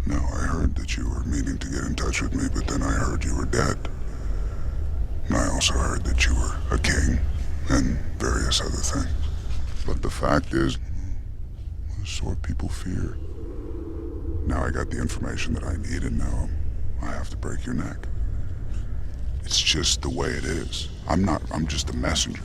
No, I heard that you were meaning to get in touch with me, but then I heard you were dead. And I also heard that you were a king, and various other things. But the fact is, this is what people fear. Now I got the information that I need, and now I have to break your neck. It's just the way it is. I'm just a messenger.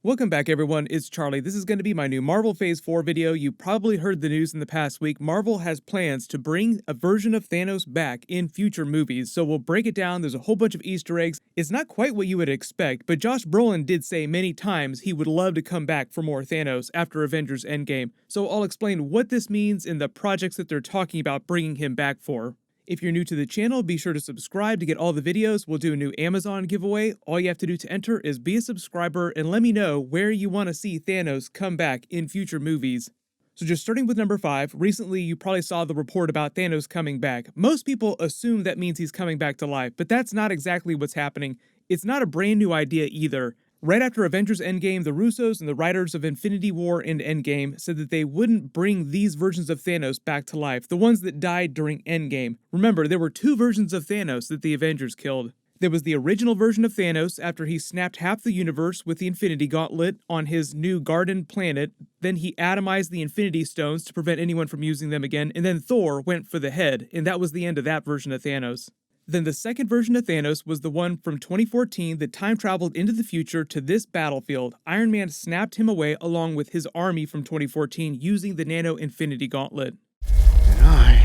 Welcome back, everyone. It's Charlie. This is going to be my new Marvel Phase 4 video. You probably heard the news in the past week. Marvel has plans to bring a version of Thanos back in future movies, so we'll break it down. There's a whole bunch of Easter eggs. It's not quite what you would expect, but Josh Brolin did say many times he would love to come back for more Thanos after Avengers Endgame, so I'll explain what this means and the projects that they're talking about bringing him back for. If you're new to the channel, be sure to subscribe to get all the videos. We'll do a new Amazon giveaway. All you have to do to enter is be a subscriber and let me know where you want to see Thanos come back in future movies. So just starting with number 5, recently you probably saw the report about Thanos coming back. Most people assume that means he's coming back to life, but that's not exactly what's happening. It's not a brand new idea either. Right after Avengers Endgame, the Russos and the writers of Infinity War and Endgame said that they wouldn't bring these versions of Thanos back to life, the ones that died during Endgame. Remember, there were 2 versions of Thanos that the Avengers killed. There was the original version of Thanos after he snapped half the universe with the Infinity Gauntlet on his new garden planet, then he atomized the Infinity Stones to prevent anyone from using them again, and then Thor went for the head, and that was the end of that version of Thanos. Then the second version of Thanos was the one from 2014 that time traveled into the future to this battlefield. Iron Man snapped him away along with his army from 2014 using the Nano Infinity Gauntlet. And I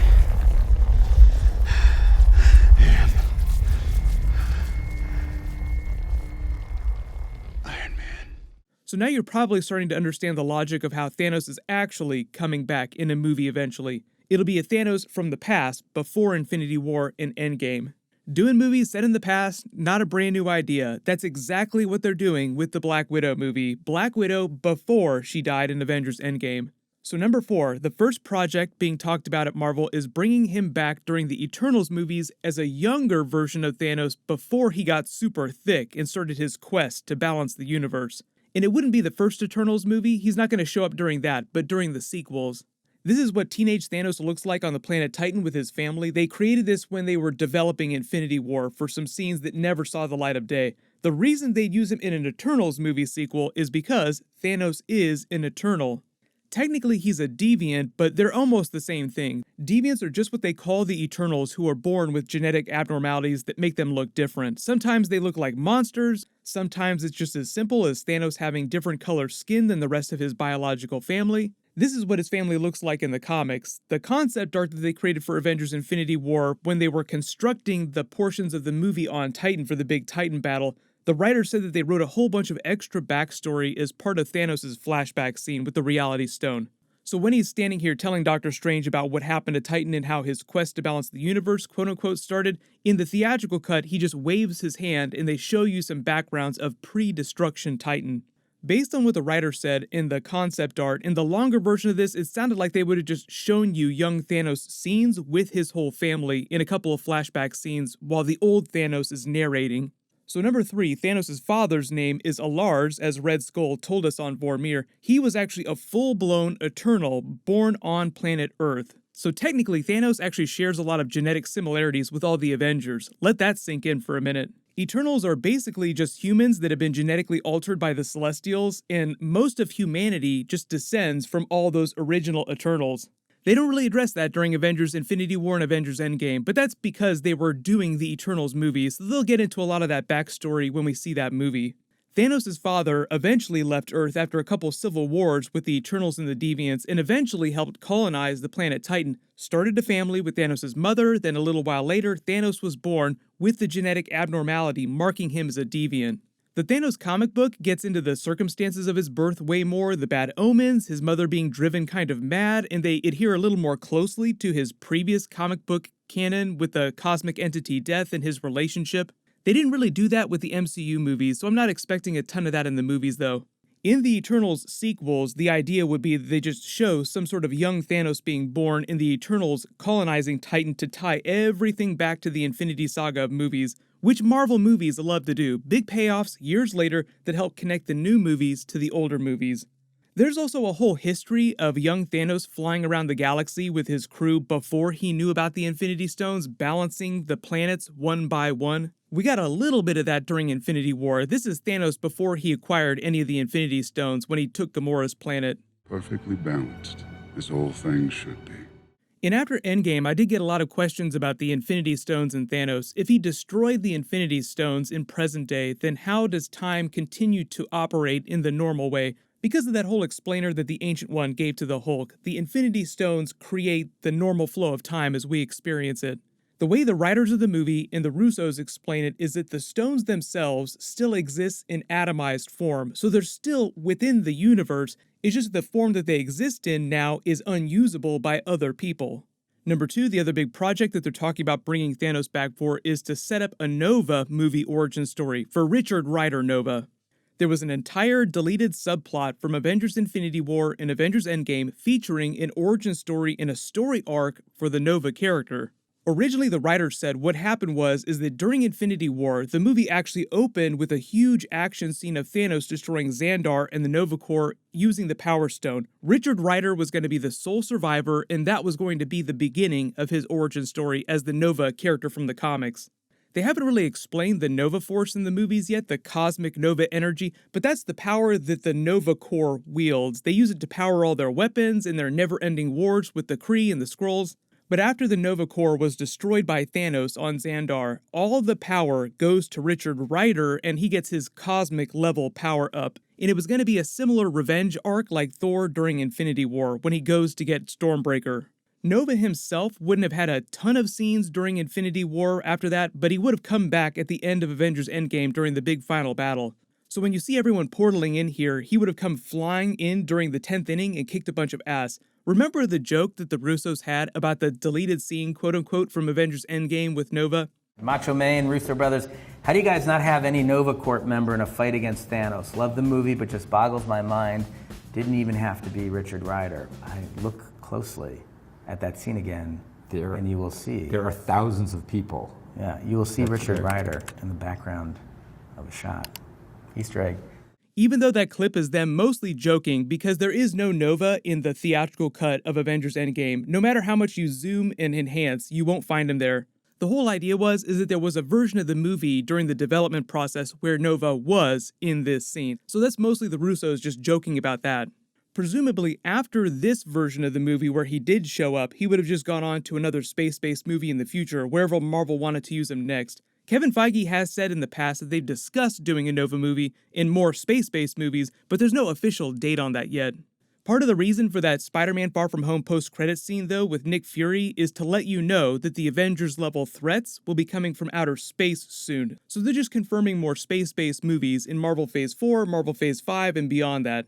am Iron Man. So now you're probably starting to understand the logic of how Thanos is actually coming back in a movie eventually. It'll be a Thanos from the past, before Infinity War and Endgame. Doing movies set in the past, not a brand new idea. That's exactly what they're doing with the Black Widow movie. Black Widow before she died in Avengers Endgame. So number 4, the first project being talked about at Marvel is bringing him back during the Eternals movies as a younger version of Thanos before he got super thick and started his quest to balance the universe. And it wouldn't be the first Eternals movie, he's not going to show up during that, but during the sequels. This is what teenage Thanos looks like on the planet Titan with his family. They created this when they were developing Infinity War for some scenes that never saw the light of day. The reason they'd use him in an Eternals movie sequel is because Thanos is an Eternal. Technically he's a deviant, but they're almost the same thing. Deviants are just what they call the Eternals who are born with genetic abnormalities that make them look different. Sometimes they look like monsters, sometimes it's just as simple as Thanos having different color skin than the rest of his biological family. This is what his family looks like in the comics. The concept art that they created for Avengers Infinity War when they were constructing the portions of the movie on Titan for the big Titan battle, the writer said that they wrote a whole bunch of extra backstory as part of Thanos' flashback scene with the Reality Stone. So when he's standing here telling Doctor Strange about what happened to Titan and how his quest to balance the universe quote-unquote started, in the theatrical cut he just waves his hand and they show you some backgrounds of pre-destruction Titan. Based on what the writer said in the concept art, in the longer version of this, it sounded like they would have just shown you young Thanos scenes with his whole family in a couple of flashback scenes while the old Thanos is narrating. So number 3, Thanos' father's name is Alars, as Red Skull told us on Vormir. He was actually a full-blown Eternal born on planet Earth. So technically, Thanos actually shares a lot of genetic similarities with all the Avengers. Let that sink in for a minute. Eternals are basically just humans that have been genetically altered by the Celestials, and most of humanity just descends from all those original Eternals. They don't really address that during Avengers Infinity War and Avengers Endgame, but that's because they were doing the Eternals movies, so they'll get into a lot of that backstory when we see that movie. Thanos' father eventually left Earth after a couple civil wars with the Eternals and the Deviants, and eventually helped colonize the planet Titan, started a family with Thanos' mother, then a little while later, Thanos was born with the genetic abnormality marking him as a deviant. The Thanos comic book gets into the circumstances of his birth way more, the bad omens, his mother being driven kind of mad, and they adhere a little more closely to his previous comic book canon with the cosmic entity Death and his relationship. They didn't really do that with the MCU movies, so I'm not expecting a ton of that in the movies though. In the Eternals sequels, the idea would be that they just show some sort of young Thanos being born and the Eternals colonizing Titan to tie everything back to the Infinity Saga of movies, which Marvel movies love to do. Big payoffs years later that help connect the new movies to the older movies. There's also a whole history of young Thanos flying around the galaxy with his crew before he knew about the Infinity Stones, balancing the planets one by one. We got a little bit of that during Infinity War. This is Thanos before he acquired any of the Infinity Stones when he took Gamora's planet. Perfectly balanced. This whole thing should be. And after Endgame, I did get a lot of questions about the Infinity Stones and Thanos. If he destroyed the Infinity Stones in present day, then how does time continue to operate in the normal way? Because of that whole explainer that the Ancient One gave to the Hulk, the Infinity Stones create the normal flow of time as we experience it. The way the writers of the movie and the Russos explain it is that the stones themselves still exist in atomized form, so they're still within the universe. It's just the form that they exist in now is unusable by other people. Number 2, the other big project that they're talking about bringing Thanos back for is to set up a Nova movie origin story for Richard Rider Nova. There was an entire deleted subplot from Avengers Infinity War and Avengers Endgame featuring an origin story and a story arc for the Nova character. Originally, the writers said what happened is that during Infinity War, the movie actually opened with a huge action scene of Thanos destroying Xandar and the Nova Corps using the Power Stone. Richard Rider was going to be the sole survivor, and that was going to be the beginning of his origin story as the Nova character from the comics. They haven't really explained the Nova Force in the movies yet, the cosmic Nova energy, but that's the power that the Nova Corps wields. They use it to power all their weapons in their never-ending wars with the Kree and the Skrulls. But after the Nova Corps was destroyed by Thanos on Xandar, all the power goes to Richard Rider and he gets his cosmic level power up. And it was going to be a similar revenge arc like Thor during Infinity War when he goes to get Stormbreaker. Nova himself wouldn't have had a ton of scenes during Infinity War after that, but he would have come back at the end of Avengers Endgame during the big final battle. So when you see everyone portaling in here, he would have come flying in during the 10th inning and kicked a bunch of ass. Remember the joke that the Russos had about the deleted scene, quote-unquote, from Avengers Endgame with Nova? Macho Man, Russo brothers, how do you guys not have any Nova Corps member in a fight against Thanos? Love the movie, but just boggles my mind. Didn't even have to be Richard Rider. I look closely at that scene again, and you will see. There are thousands of people. Yeah, you will see Richard Rider in the background of a shot. Easter egg. Even though that clip is them mostly joking because there is no Nova in the theatrical cut of Avengers Endgame, no matter how much you zoom and enhance, you won't find him there. The whole idea is that there was a version of the movie during the development process where Nova was in this scene. So that's mostly the Russos just joking about that. Presumably after this version of the movie where he did show up, he would have just gone on to another space-based movie in the future, wherever Marvel wanted to use him next. Kevin Feige has said in the past that they've discussed doing a Nova movie in more space-based movies, but there's no official date on that yet. Part of the reason for that Spider-Man Far From Home post-credits scene, though, with Nick Fury is to let you know that the Avengers-level threats will be coming from outer space soon. So they're just confirming more space-based movies in Marvel Phase 4, Marvel Phase 5, and beyond that.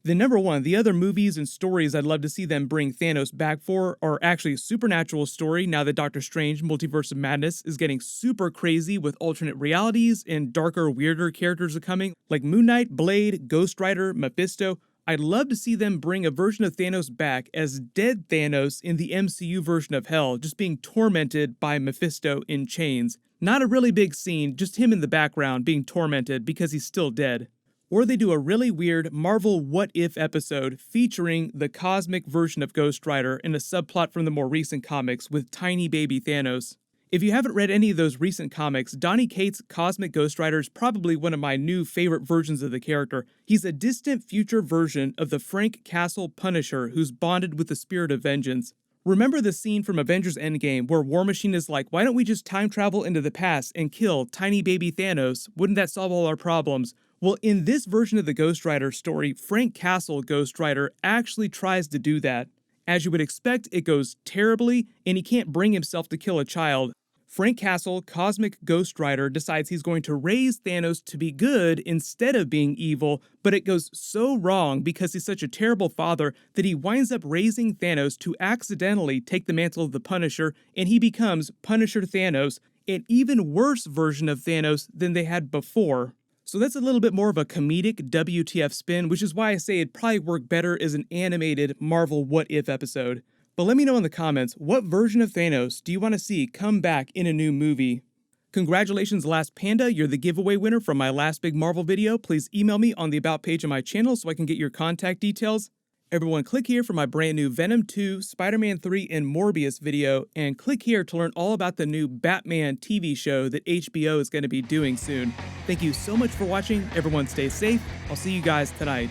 Then number 1, the other movies and stories I'd love to see them bring Thanos back for are actually a supernatural story now that Doctor Strange Multiverse of Madness is getting super crazy with alternate realities and darker, weirder characters are coming, like Moon Knight, Blade, Ghost Rider, Mephisto. I'd love to see them bring a version of Thanos back as dead Thanos in the MCU version of Hell, just being tormented by Mephisto in chains. Not a really big scene, just him in the background being tormented because he's still dead. Or they do a really weird Marvel What If episode featuring the cosmic version of Ghost Rider in a subplot from the more recent comics with tiny baby Thanos. If you haven't read any of those recent comics, Donny Cates' Cosmic Ghost Rider is probably one of my new favorite versions of the character. He's a distant future version of the Frank Castle Punisher who's bonded with the spirit of vengeance. Remember the scene from Avengers Endgame where War Machine is like, why don't we just time travel into the past and kill tiny baby Thanos? Wouldn't that solve all our problems? Well, in this version of the Ghost Rider story, Frank Castle Ghost Rider actually tries to do that. As you would expect, it goes terribly, and he can't bring himself to kill a child. Frank Castle, Cosmic Ghost Rider, decides he's going to raise Thanos to be good instead of being evil, but it goes so wrong because he's such a terrible father that he winds up raising Thanos to accidentally take the mantle of the Punisher, and he becomes Punisher Thanos, an even worse version of Thanos than they had before. So that's a little bit more of a comedic WTF spin, which is why I say it'd probably work better as an animated Marvel What If episode. But let me know in the comments, what version of Thanos do you want to see come back in a new movie? Congratulations, Last Panda. You're the giveaway winner from my last big Marvel video. Please email me on the About page of my channel so I can get your contact details. Everyone, click here for my brand new Venom 2, Spider-Man 3, and Morbius video, and click here to learn all about the new Batman TV show that HBO is going to be doing soon. Thank you so much for watching. Everyone stay safe. I'll see you guys tonight.